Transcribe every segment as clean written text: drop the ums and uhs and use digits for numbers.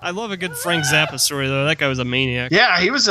I love a good Frank Zappa story, though. That guy was a maniac. Yeah, he was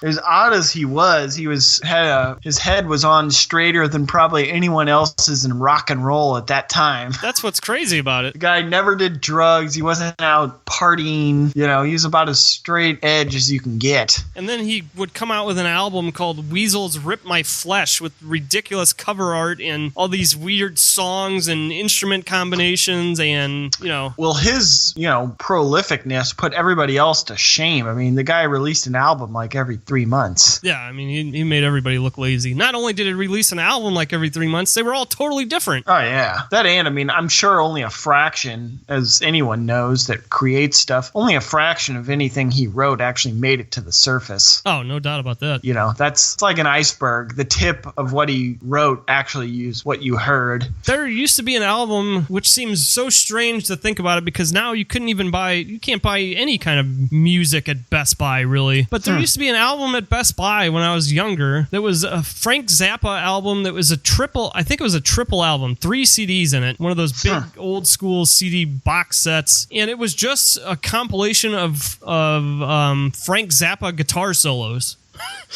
as odd as he was, his head was on straighter than probably anyone else's in rock and roll at that time. That's what's crazy about it. The guy never did drugs. He wasn't out partying. You know, he was about as straight edge as you can get. And then he would come out with an album called Weasels Rip My Flesh with ridiculous cover art and all these weird songs and instrument combinations and, you know. Well, his, prolificness put everybody else to shame. I mean, the guy released an album like every 3 months. Yeah, I mean, he made everybody look lazy. Not only did he release an album like every 3 months, they were all totally different. Oh, yeah. That and, I mean, I'm sure only a fraction, as anyone knows that creates stuff, only a fraction of anything he wrote actually made it to the surface. Oh, no doubt about that. You know, it's like an iceberg. The tip of what he wrote actually used what you heard. There used to be an album, which seems so strange to think about it, because now you can't buy any kind of music at Best Buy, really. But there used to be an album at Best Buy when I was younger that was a Frank Zappa album that was I think it was a triple album, 3 CDs in it, one of those big old school CD box sets, and it was just a compilation of Frank Zappa guitar solos.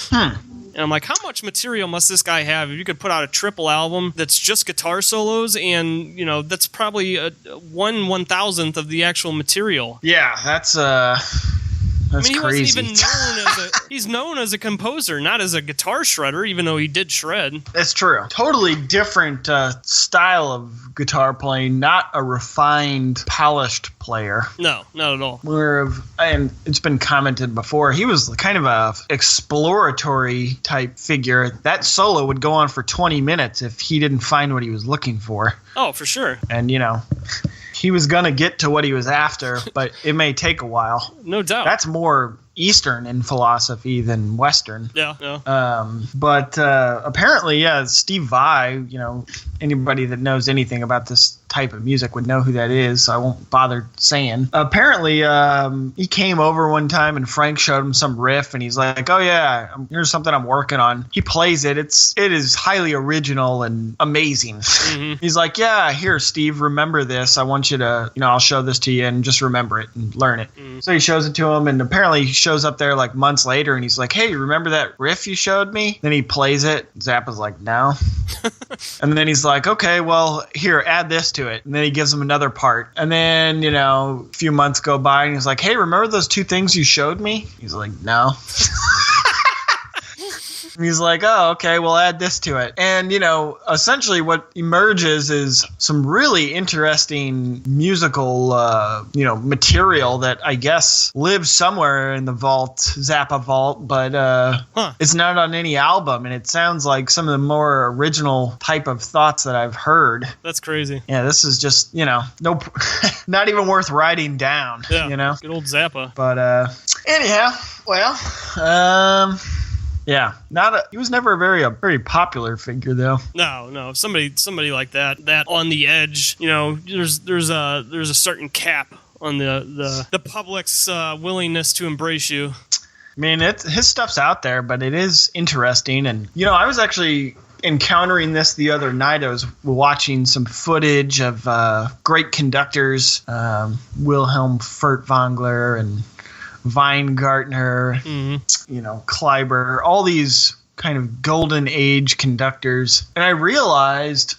And I'm like, how much material must this guy have if you could put out a triple album that's just guitar solos and, that's probably a 1/1000th of the actual material. Yeah, that's he crazy. Wasn't even he's known as a composer, not as a guitar shredder, even though he did shred. That's true. Totally different style of guitar playing, not a refined, polished player. No, not at all. And it's been commented before, he was kind of a exploratory type figure. That solo would go on for 20 minutes if he didn't find what he was looking for. Oh, for sure. And, he was going to get to what he was after, but it may take a while. No doubt. That's more Eastern in philosophy than Western. Yeah. But apparently, Steve Vai, anybody that knows anything about this type of music would know who that is, so I won't bother saying. Apparently, he came over one time and Frank showed him some riff, and he's like, oh yeah, here's something I'm working on. He plays it. It is highly original and amazing. Mm-hmm. He's like, yeah, here, Steve, remember this. I want you to, I'll show this to you and just remember it and learn it. Mm-hmm. So he shows it to him, and apparently he shows up there like months later, and he's like, hey, remember that riff you showed me? Then he plays it. Zappa's like, no. And then he's like, okay, well, here, add this to it. And then he gives him another part. And then, a few months go by, and he's like, hey, remember those 2 things you showed me? He's like, no. And he's like, oh, okay, we'll add this to it. And, essentially what emerges is some really interesting musical, material that I guess lives somewhere in the Zappa vault, but it's not on any album. And it sounds like some of the more original type of thoughts that I've heard. That's crazy. Yeah, this is just, not even worth writing down, Yeah, good old Zappa. But anyhow, well, yeah, he was never a very popular figure, though. No. Somebody like that on the edge, there's a certain cap on the public's willingness to embrace you. I mean, his stuff's out there, but it is interesting. And I was actually encountering this the other night. I was watching some footage of great conductors, Wilhelm Furtwängler and Weingartner, Kleiber, all these kind of golden age conductors. And I realized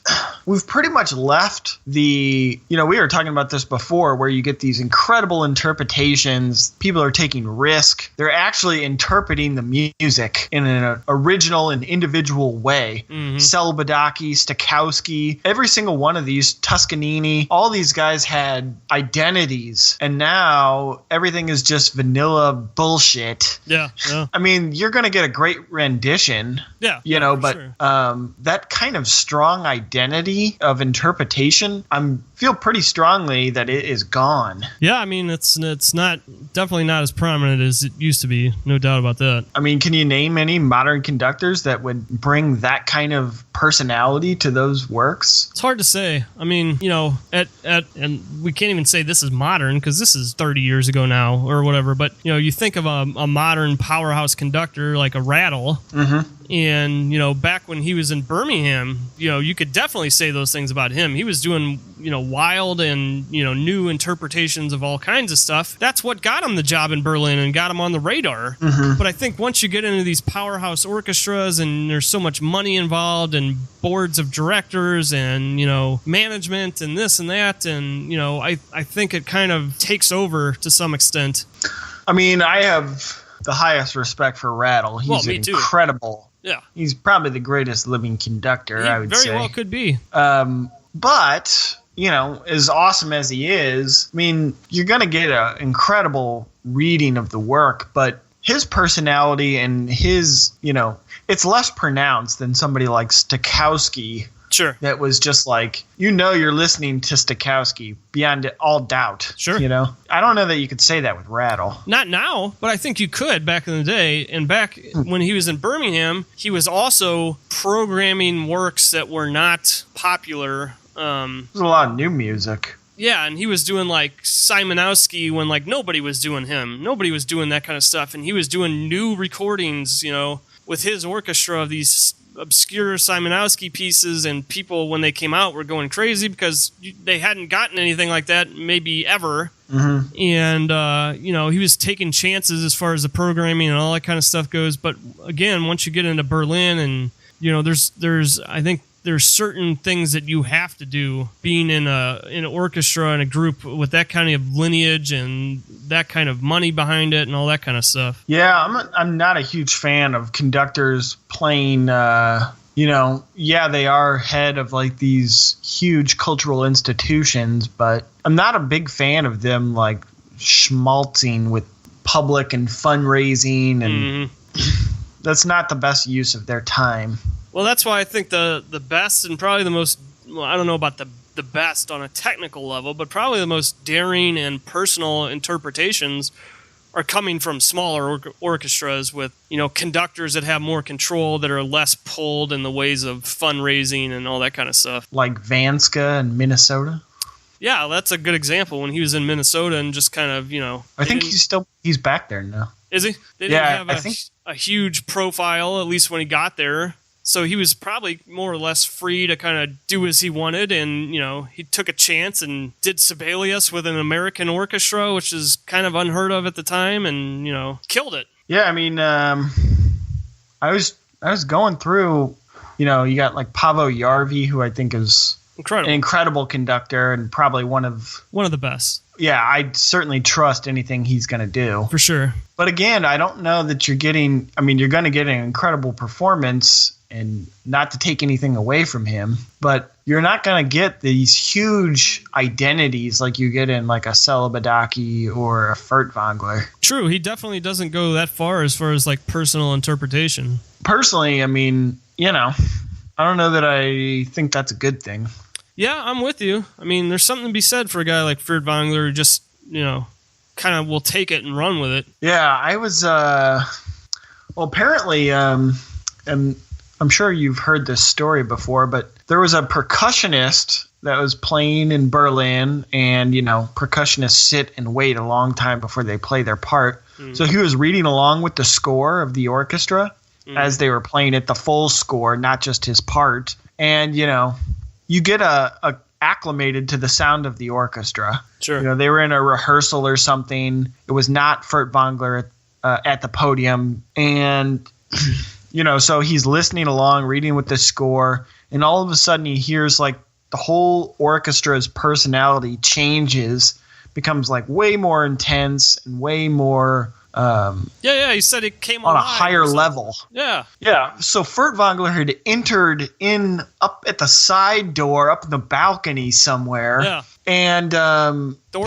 we've pretty much left we were talking about this before, where you get these incredible interpretations. People are taking risk. They're actually interpreting the music in an original and individual way. Mm-hmm. Selbadaki, Stokowski, every single one of these, Toscanini, all these guys had identities. And now everything is just vanilla bullshit. Yeah. I mean, you're going to get a great rendition. Yeah. But sure. That kind of strong identity of interpretation, I feel pretty strongly that it is gone. Yeah, I mean, it's definitely not as prominent as it used to be. No doubt about that. I mean, can you name any modern conductors that would bring that kind of personality to those works? It's hard to say. I mean, and we can't even say this is modern because this is 30 years ago now or whatever. But you think of a modern powerhouse conductor like a Rattle. Mm-hmm. And, back when he was in Birmingham, you could definitely say those things about him. He was doing, wild and, new interpretations of all kinds of stuff. That's what got him the job in Berlin and got him on the radar. Mm-hmm. But I think once you get into these powerhouse orchestras and there's so much money involved and boards of directors and, management and this and that, and, I think it kind of takes over to some extent. I mean, I have the highest respect for Rattle. He's incredible. Yeah. He's probably the greatest living conductor, I would say. Very well could be. But, as awesome as he is, I mean, you're going to get an incredible reading of the work, but his personality and his, it's less pronounced than somebody like Stokowski. Sure. That was just like, you're listening to Stokowski beyond all doubt. Sure. I don't know that you could say that with Rattle. Not now, but I think you could back in the day. And back when he was in Birmingham, he was also programming works that were not popular. There's a lot of new music. Yeah, and he was doing like Simonowski when like nobody was doing him. Nobody was doing that kind of stuff. And he was doing new recordings, with his orchestra of these obscure Simonowski pieces, and people when they came out were going crazy because they hadn't gotten anything like that maybe ever. Mm-hmm. And he was taking chances as far as the programming and all that kind of stuff goes. But again, once you get into Berlin, and there's I think there's certain things that you have to do being in an orchestra and a group with that kind of lineage and that kind of money behind it and all that kind of stuff. Yeah, I'm not a huge fan of conductors playing. They are head of like these huge cultural institutions, but I'm not a big fan of them like schmaltzing with public and fundraising, and that's not the best use of their time. Well, that's why I think the best and probably the most, I don't know about the best on a technical level, but probably the most daring and personal interpretations are coming from smaller orchestras with, conductors that have more control, that are less pulled in the ways of fundraising and all that kind of stuff. Like Vanska in Minnesota? Yeah, that's a good example when he was in Minnesota and just kind of, I think he's back there now. Is he? They didn't have a huge profile, at least when he got there. So he was probably more or less free to kind of do as he wanted, and, he took a chance and did Sibelius with an American orchestra, which is kind of unheard of at the time, and, killed it. Yeah, I mean, I was going through, you got like Paavo Järvi, who I think is an incredible conductor and probably one of the best. Yeah, I'd certainly trust anything he's going to do. For sure. But again, I don't know that you're going to get an incredible performance, and not to take anything away from him, but you're not going to get these huge identities like you get in like a Celibidache or a Furtwängler. True, he definitely doesn't go that far as like personal interpretation. Personally, I mean, I don't know that I think that's a good thing. Yeah, I'm with you. I mean, there's something to be said for a guy like Furtwängler who just, kind of will take it and run with it. Yeah, I was, apparently, and I'm sure you've heard this story before, but there was a percussionist that was playing in Berlin, and, percussionists sit and wait a long time before they play their part. Mm. So he was reading along with the score of the orchestra as they were playing it, the full score, not just his part. And, you get acclimated to the sound of the orchestra. Sure. They were in a rehearsal or something. It was not Furtwängler at the podium. And... so he's listening along, reading with the score, and all of a sudden he hears like the whole orchestra's personality changes, becomes like way more intense and way more. He said it came on a higher level. Yeah. So Furtwängler had entered in up at the side door, up in the balcony somewhere. Yeah. And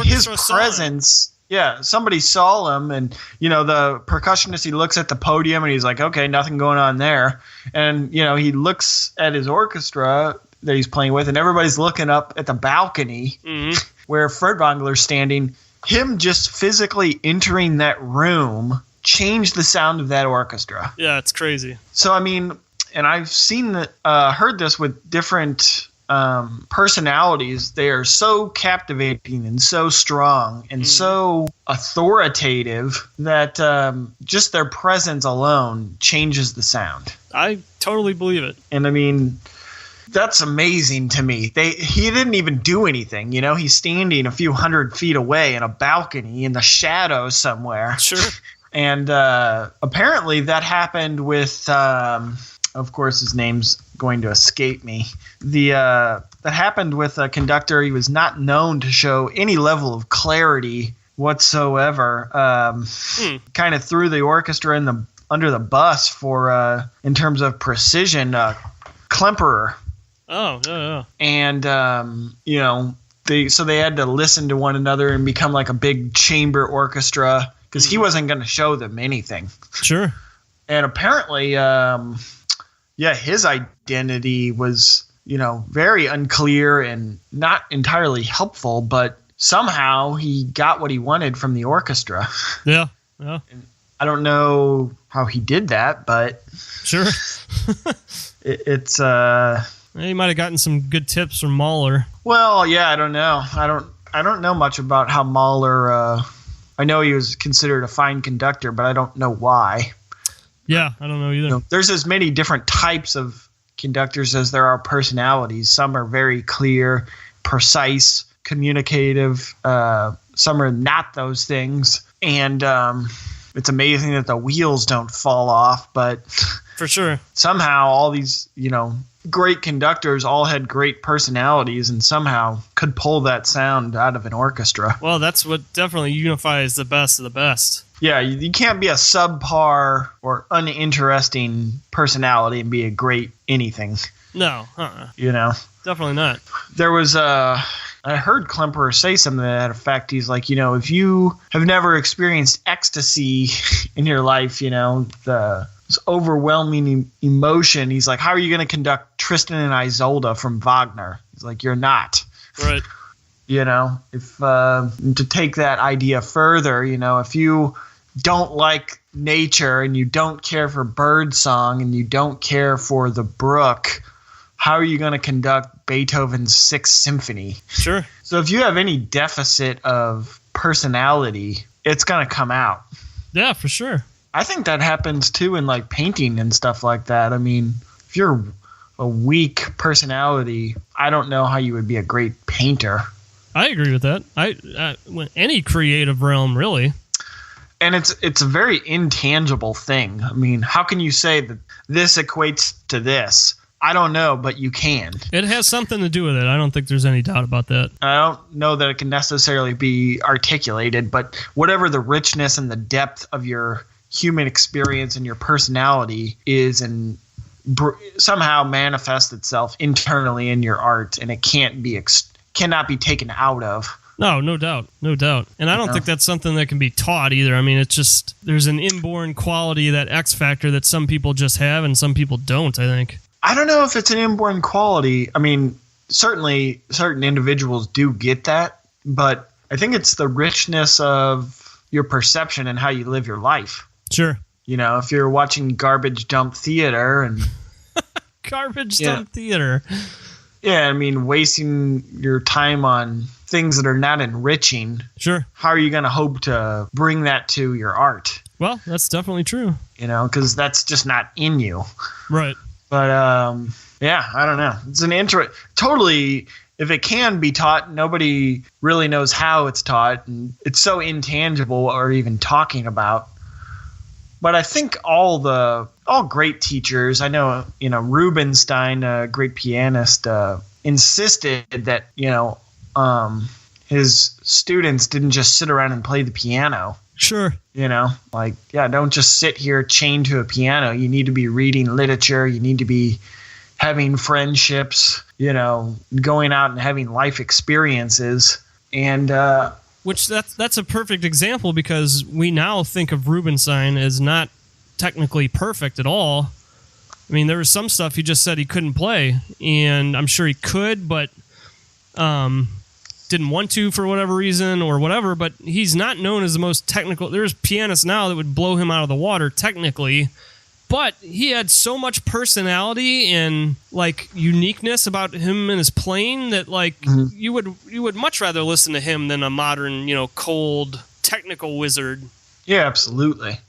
his presence. Yeah, somebody saw him, and, the percussionist, he looks at the podium, and he's like, okay, nothing going on there. And, he looks at his orchestra that he's playing with, and everybody's looking up at the balcony where Furtwängler's standing. Him just physically entering that room changed the sound of that orchestra. Yeah, it's crazy. So, I mean, and I've heard this with different personalities. They are so captivating and so strong and so authoritative that just their presence alone changes the sound. I totally believe it. And I mean, That's amazing to me. He didn't even do anything, you know. He's standing a few hundred feet away in a balcony in the shadows somewhere. Sure. And apparently that happened with, of course, his name's going to escape me. That happened with a conductor. He was not known to show any level of clarity whatsoever. Kind of threw the orchestra under the bus for in terms of precision. Klemperer. Oh, yeah. And they had to listen to one another and become like a big chamber orchestra because he wasn't going to show them anything. Sure. And apparently, his identity was, very unclear and not entirely helpful, but somehow he got what he wanted from the orchestra. Yeah. And I don't know how he did that, but sure. It's he might have gotten some good tips from Mahler. Well, yeah, I don't know. I don't know much about how Mahler. I know he was considered a fine conductor, but I don't know why. Yeah, I don't know either. There's as many different types of conductors as there are personalities. Some are very clear, precise, communicative. Some are not those things, and it's amazing that the wheels don't fall off, but. For sure. Somehow all these, great conductors all had great personalities and somehow could pull that sound out of an orchestra. Well, that's what definitely unifies the best of the best. Yeah, you can't be a subpar or uninteresting personality and be a great anything. No. Definitely not. There was I heard Klemperer say something to that effect. He's like, if you have never experienced ecstasy in your life, this overwhelming emotion. He's like, how are you going to conduct Tristan and Isolde from Wagner? He's like, you're not. Right. If to take that idea further, if you don't like nature and you don't care for bird song and you don't care for the brook, how are you going to conduct Beethoven's Sixth Symphony? Sure. So if you have any deficit of personality, it's going to come out. Yeah, for sure. I think that happens too in like painting and stuff like that. I mean, if you're a weak personality, I don't know how you would be a great painter. I agree with that. Any creative realm, really. And it's a very intangible thing. I mean, how can you say that this equates to this? I don't know, but you can. It has something to do with it. I don't think there's any doubt about that. I don't know that it can necessarily be articulated, but whatever the richness and the depth of your human experience and your personality is and somehow manifests itself internally in your art, and it cannot be taken out of. No doubt. And I don't think that's something that can be taught either. I mean, it's just there's an inborn quality, that X factor that some people just have and some people don't, I think. I don't know if it's an inborn quality. I mean, certainly certain individuals do get that, but I think it's the richness of your perception and how you live your life. Sure. If you're watching garbage dump theater and garbage dump theater. Yeah, I mean, wasting your time on things that are not enriching. Sure. How are you going to hope to bring that to your art? Well, that's definitely true. Because that's just not in you. Right. But I don't know. It's an totally. If it can be taught, nobody really knows how it's taught, and it's so intangible or even talking about. But I think all great teachers, I know, Rubinstein, a great pianist, insisted that, his students didn't just sit around and play the piano. Sure. Don't just sit here chained to a piano. You need to be reading literature. You need to be having friendships, going out and having life experiences. And which that's a perfect example, because we now think of Rubinstein as not technically perfect at all. I mean, there was some stuff he just said he couldn't play, and I'm sure he could, but didn't want to for whatever reason or whatever, but he's not known as the most technical. There's pianists now that would blow him out of the water technically, but he had so much personality and uniqueness about him and his playing that you would much rather listen to him than a modern, cold technical wizard. Yeah, absolutely. I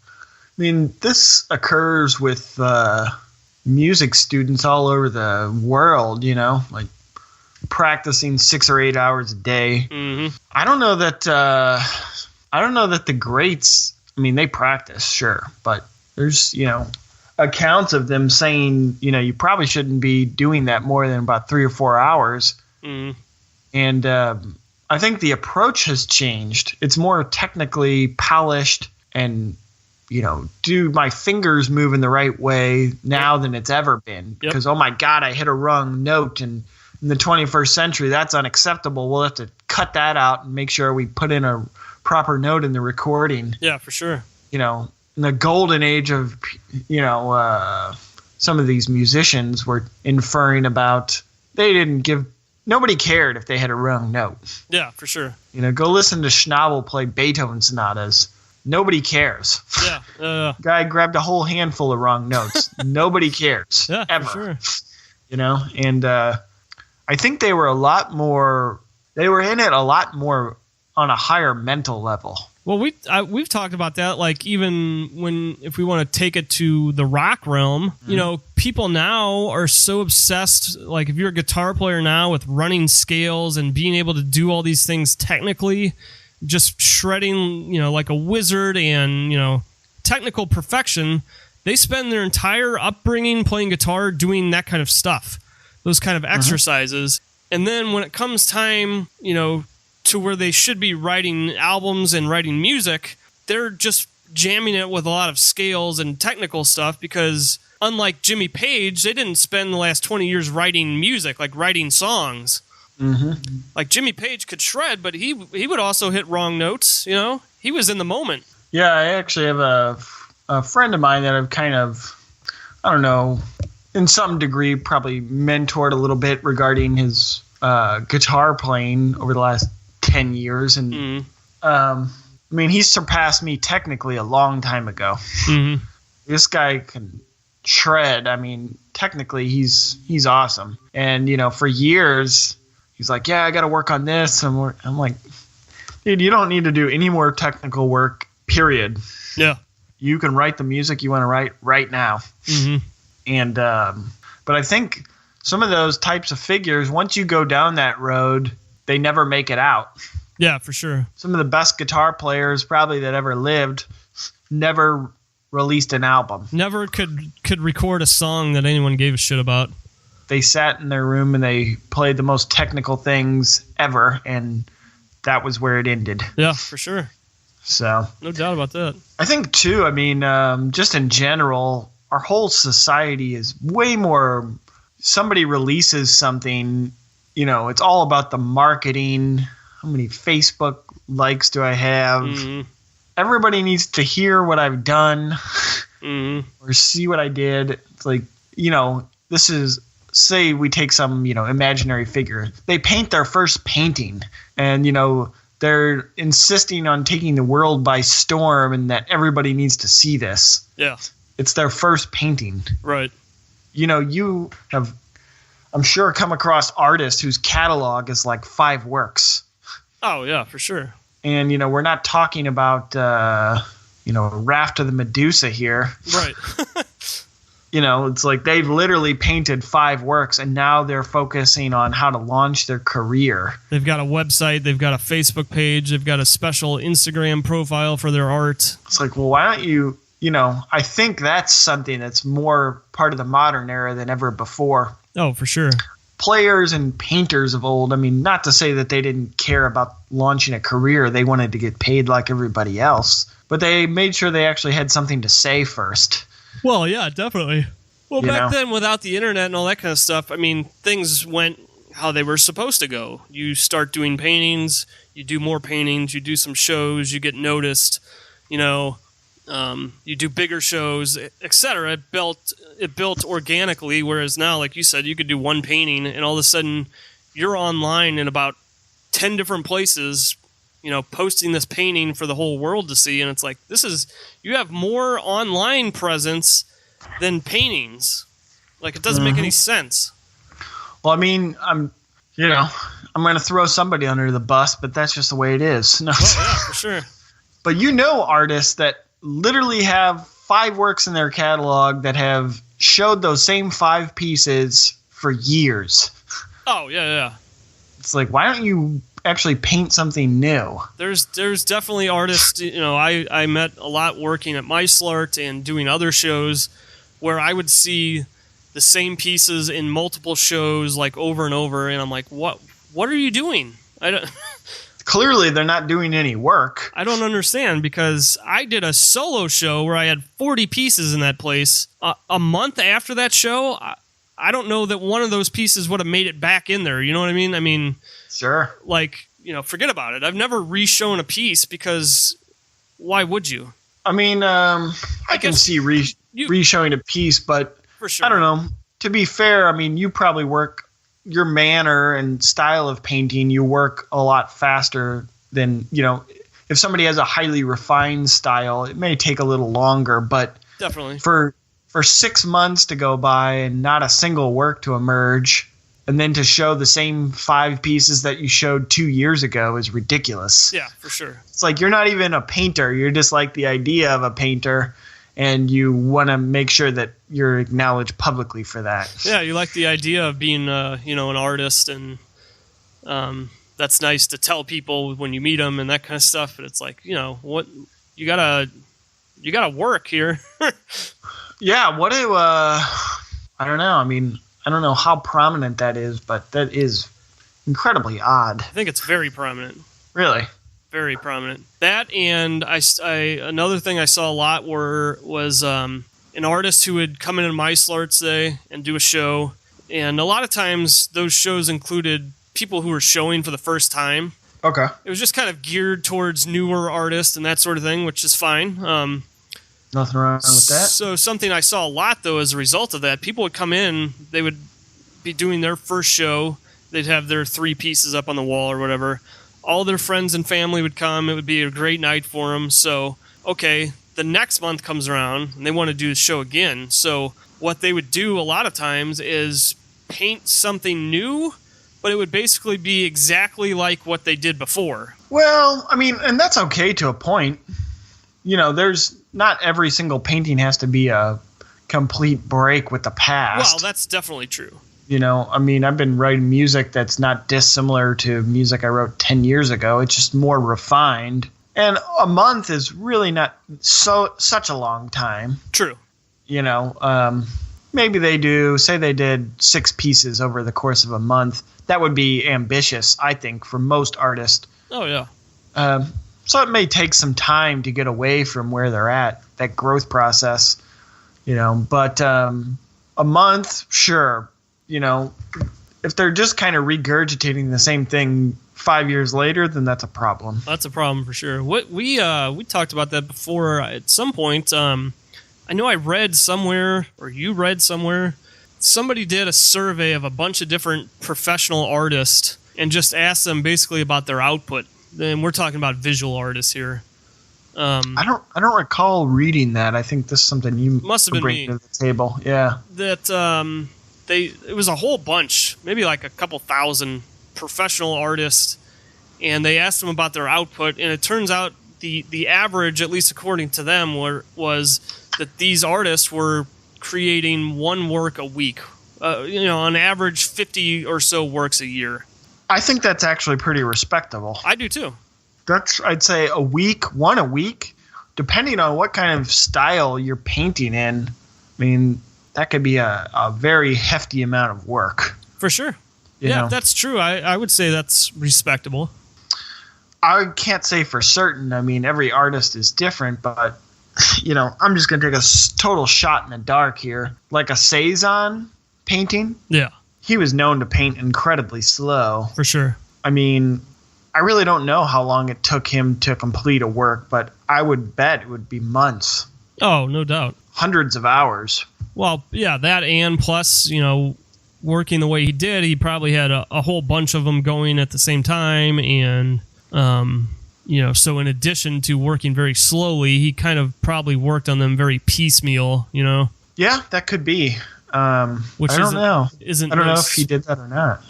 mean, this occurs with music students all over the world, like practicing 6 or 8 hours a day. Mm-hmm. I don't know that the greats, I mean, they practice, sure, but there's, accounts of them saying, you probably shouldn't be doing that more than about 3 or 4 hours. Mm-hmm. And I think the approach has changed. It's more technically polished and, do my fingers move in the right way now than it's ever been? Yep. Because, oh my God, I hit a wrong note, and in the 21st century, that's unacceptable. We'll have to cut that out and make sure we put in a proper note in the recording. Yeah, for sure. In the golden age of, some of these musicians were inferring about nobody cared if they had a wrong note. Yeah, for sure. Go listen to Schnabel play Beethoven sonatas. Nobody cares. Yeah. Guy grabbed a whole handful of wrong notes. Nobody cares. Yeah, ever. For sure. And I think they were in it a lot more on a higher mental level. Well, we've talked about that, like even if we want to take it to the rock realm, people now are so obsessed, like if you're a guitar player now, with running scales and being able to do all these things technically, just shredding, like a wizard and, technical perfection. They spend their entire upbringing playing guitar doing that kind of stuff, those kind of exercises. And then when it comes time, to where they should be writing albums and writing music, they're just jamming it with a lot of scales and technical stuff because unlike Jimmy Page, they didn't spend the last 20 years writing music, like writing songs. Mm-hmm. Like Jimmy Page could shred, but he would also hit wrong notes, He was in the moment. Yeah, I actually have a friend of mine that I've kind of, I don't know, in some degree probably mentored a little bit regarding his guitar playing over the last 10 years. And he's surpassed me technically a long time ago. Mm-hmm. This guy can shred. Technically he's awesome. And, for years he's like, yeah, I got to work on this. I'm like, dude, you don't need to do any more technical work, period. Yeah. You can write the music you want to write right now. Mm-hmm. And, but I think some of those types of figures, once you go down that road, they never make it out. Yeah, for sure. Some of the best guitar players probably that ever lived never released an album. Never could record a song that anyone gave a shit about. They sat in their room and they played the most technical things ever, and that was where it ended. Yeah, for sure. So no doubt about that. I think too, just in general, our whole society is way more, somebody releases something, it's all about the marketing. How many Facebook likes do I have? Mm-hmm. Everybody needs to hear what I've done mm-hmm. or see what I did. It's like, this is, say we take some, imaginary figure. They paint their first painting and, they're insisting on taking the world by storm and that everybody needs to see this. Yeah. It's their first painting. Right. You have, I'm sure, come across artists whose catalog is like 5 works. Oh, yeah, for sure. And, we're not talking about, Raft of the Medusa here. Right. It's like they've literally painted 5 works and now they're focusing on how to launch their career. They've got a website. They've got a Facebook page. They've got a special Instagram profile for their art. It's like, well, why don't you, I think that's something that's more part of the modern era than ever before. Oh, for sure. Players and painters of old, not to say that they didn't care about launching a career. They wanted to get paid like everybody else. But they made sure they actually had something to say first. Well, yeah, definitely. Well, back then, without the internet and all that kind of stuff, things went how they were supposed to go. You start doing paintings, you do more paintings, you do some shows, you get noticed, you do bigger shows, etc. It built organically, whereas now, like you said, you could do one painting, and all of a sudden, you're online in about 10 different places, posting this painting for the whole world to see, and it's like, you have more online presence than paintings. Like, it doesn't make any sense. Well, I'm going to throw somebody under the bus, but that's just the way it is. No. Oh, yeah, for sure. But artists that literally have 5 works in their catalog that have showed those same 5 pieces for years. Oh, yeah. It's like, why don't you actually paint something new? There's definitely artists, I met a lot working at Meislart and doing other shows where I would see the same pieces in multiple shows like over and over, and I'm like, what are you doing? I don't Clearly they're not doing any work. I don't understand, because I did a solo show where I had 40 pieces in that place. A month after that show, I don't know that one of those pieces would have made it back in there. You know what I mean? I mean, sure. Like, forget about it. I've never re-shown a piece, because why would you? I mean, I can see re-showing a piece, but for sure. I don't know. To be fair, I mean, you probably work your manner and style of painting. You work a lot faster than, if somebody has a highly refined style, it may take a little longer, but definitely for 6 months to go by and not a single work to emerge, and then to show the same 5 pieces that you showed 2 years ago is ridiculous. Yeah, for sure. It's like you're not even a painter. You're just like the idea of a painter, and you want to make sure that you're acknowledged publicly for that. Yeah, you like the idea of being, an artist, and that's nice to tell people when you meet them and that kind of stuff. But it's like, what you gotta work here. Yeah, what do I don't know. I mean, I don't know how prominent that is, but that is incredibly odd. I think it's very prominent. Really? Very prominent. That, and I another thing I saw a lot was an artist who would come into Meislart, say, and do a show. And a lot of times those shows included people who were showing for the first time. Okay. It was just kind of geared towards newer artists and that sort of thing, which is fine. Nothing wrong with that. So something I saw a lot, though, as a result of that, people would come in, they would be doing their first show, they'd have their 3 pieces up on the wall or whatever. All their friends and family would come. It would be a great night for them. So, okay, the next month comes around, and they want to do the show again. So what they would do a lot of times is paint something new, but it would basically be exactly like what they did before. Well, I mean, and that's okay to a point. There's not every single painting has to be a complete break with the past. Well, that's definitely true. I mean, I've been writing music that's not dissimilar to music I wrote 10 years ago. It's just more refined. And a month is really not such a long time. True. Maybe they did 6 pieces over the course of a month. That would be ambitious, I think, for most artists. Oh, yeah. So it may take some time to get away from where they're at, that growth process, but a month, sure. If they're just kind of regurgitating the same thing 5 years later, then that's a problem. That's a problem for sure. What we talked about that before at some point. I know I read somewhere, or you read somewhere, somebody did a survey of a bunch of different professional artists and just asked them basically about their output. And we're talking about visual artists here. I don't recall reading that. I think this is something you must have been bring me to the table. Yeah. That it was a whole bunch, maybe like a couple thousand professional artists, and they asked them about their output, and it turns out the average, at least according to them, was that these artists were creating 1 work a week. On average 50 or so works a year. I think that's actually pretty respectable. I do too. I'd say one a week, depending on what kind of style you're painting in. I mean, that could be a very hefty amount of work. For sure. Yeah, that's true. I would say that's respectable. I can't say for certain. I mean, every artist is different, but, I'm just going to take a total shot in the dark here. Like a Cezanne painting. Yeah. He was known to paint incredibly slow. For sure. I mean, I really don't know how long it took him to complete a work, but I would bet it would be months. Oh, no doubt. Hundreds of hours. Well, yeah, that, and plus, working the way he did, he probably had a whole bunch of them going at the same time. And, so in addition to working very slowly, he kind of probably worked on them very piecemeal, Yeah, that could be. Which I don't know. I don't know if he did that or not.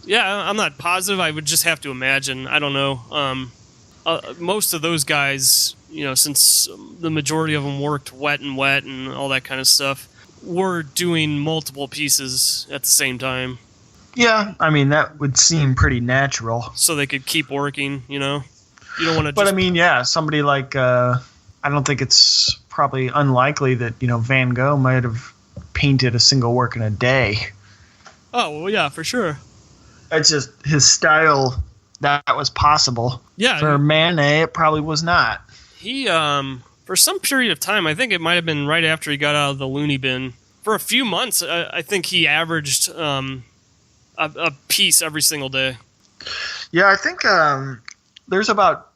Yeah, I'm not positive. I would just have to imagine. I don't know. Most of those guys, since the majority of them worked wet and all that kind of stuff, were doing multiple pieces at the same time. Yeah, I mean, that would seem pretty natural. So they could keep working, you know? You don't want to. But I mean, yeah, somebody like I don't think it's probably unlikely that Van Gogh might have painted a single work in a day. Oh well, yeah, for sure. It's just his style that was possible. Yeah. For Manet, it probably was not. He for some period of time, I think it might have been right after he got out of the loony bin. For a few months, I think he averaged a piece every single day. Yeah, I think there's about.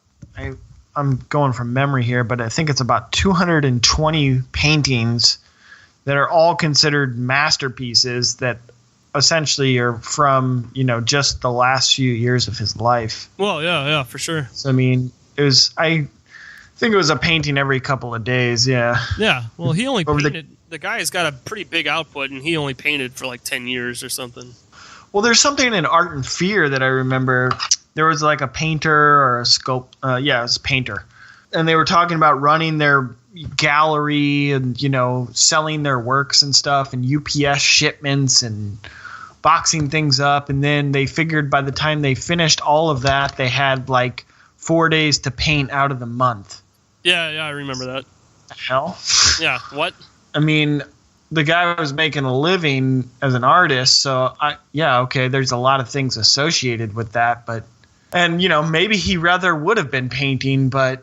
I'm going from memory here, but I think it's about 220 paintings that are all considered masterpieces that essentially are from, just the last few years of his life. Well, yeah, for sure. So, I mean, I think it was a painting every couple of days, yeah. Yeah, well, he only painted, the guy's got a pretty big output, and he only painted for like 10 years or something. Well, there's something in Art and Fear that I remember. There was like a painter or a it was a painter. And they were talking about running their gallery and, selling their works and stuff and UPS shipments and boxing things up. And then they figured by the time they finished all of that, they had like 4 days to paint out of the month. Yeah, I remember that. The hell? Yeah, what? I mean, the guy was making a living as an artist. So, okay, there's a lot of things associated with that. And, maybe he rather would have been painting, but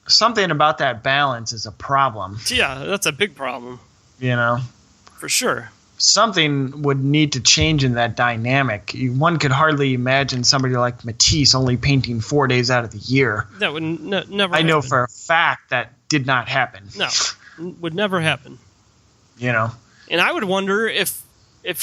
something about that balance is a problem. Yeah, that's a big problem. For sure. Something would need to change in that dynamic. One could hardly imagine somebody like Matisse only painting 4 days out of the year. That would never I know happen. for a fact that did not happen. No, would never happen. And I would wonder if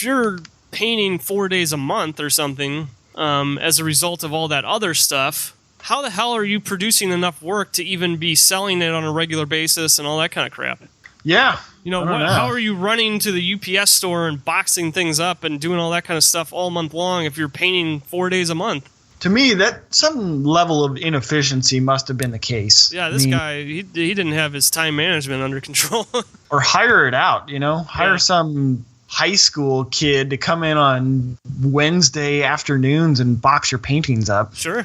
you're painting 4 days a month or something, as a result of all that other stuff, how the hell are you producing enough work to even be selling it on a regular basis and all that kind of crap? Yeah. How are you running to the UPS store and boxing things up and doing all that kind of stuff all month long if you're painting 4 days a month? To me, that some level of inefficiency must have been the case. Yeah, this guy, he didn't have his time management under control. Or hire it out, Hire some high school kid to come in on Wednesday afternoons and box your paintings up. Sure.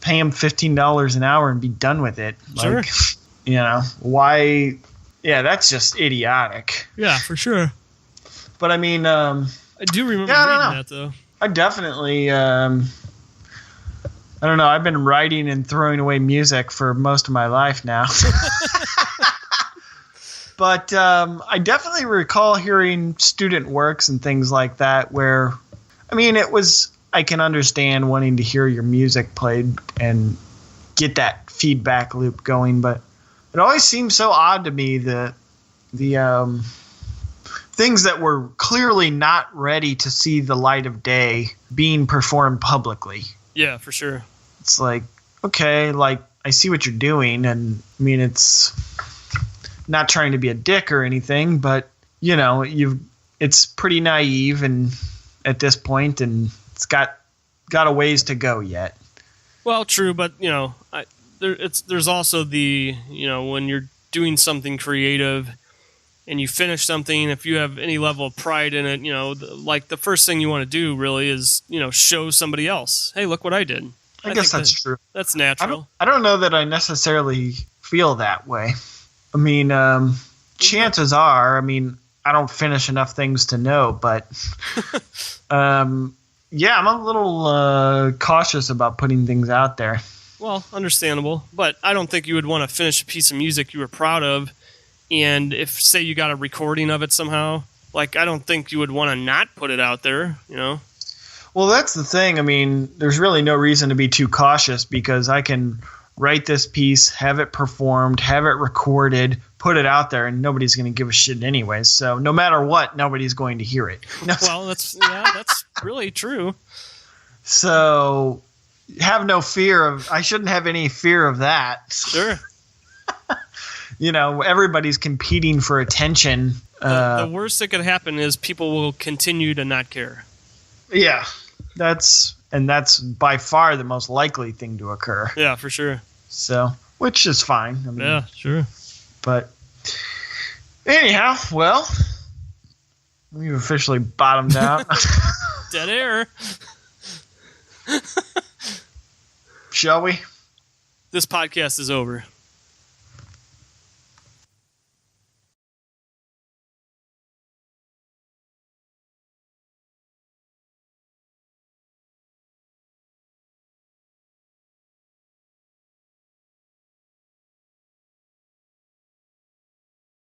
Pay him $15 an hour and be done with it. Sure. Why? Yeah, that's just idiotic. Yeah, for sure. But I mean, I do remember reading that though. I definitely, I don't know. I've been writing and throwing away music for most of my life now. But I definitely recall hearing student works and things like that where, I mean, I can understand wanting to hear your music played and get that feedback loop going, but it always seems so odd to me the things that were clearly not ready to see the light of day being performed publicly. Yeah, for sure. It's like, okay, like I see what you're doing, and I mean, it's not trying to be a dick or anything, but it's pretty naive and at this point, and it's got a ways to go yet. Well, true, but there's also the when you're doing something creative and you finish something, if you have any level of pride in it, like the first thing you want to do really is show somebody else, hey, look what I did. I guess that's true. That's natural. I don't know that I necessarily feel that way. I mean, chances are, I don't finish enough things to know, but yeah, I'm a little cautious about putting things out there. Well, understandable, but I don't think you would want to finish a piece of music you were proud of, and if, say, you got a recording of it somehow, like, I don't think you would want to not put it out there, Well, that's the thing. I mean, there's really no reason to be too cautious because I can write this piece, have it performed, have it recorded, put it out there, and nobody's going to give a shit anyways. So no matter what, nobody's going to hear it. Well, that's really true. So have no fear I shouldn't have any fear of that. Sure. Everybody's competing for attention. The worst that could happen is people will continue to not care. Yeah. That's by far the most likely thing to occur. Yeah, for sure. So, which is fine. Yeah, sure. But anyhow, well, We've officially bottomed out. Dead air. Shall we? This podcast is over.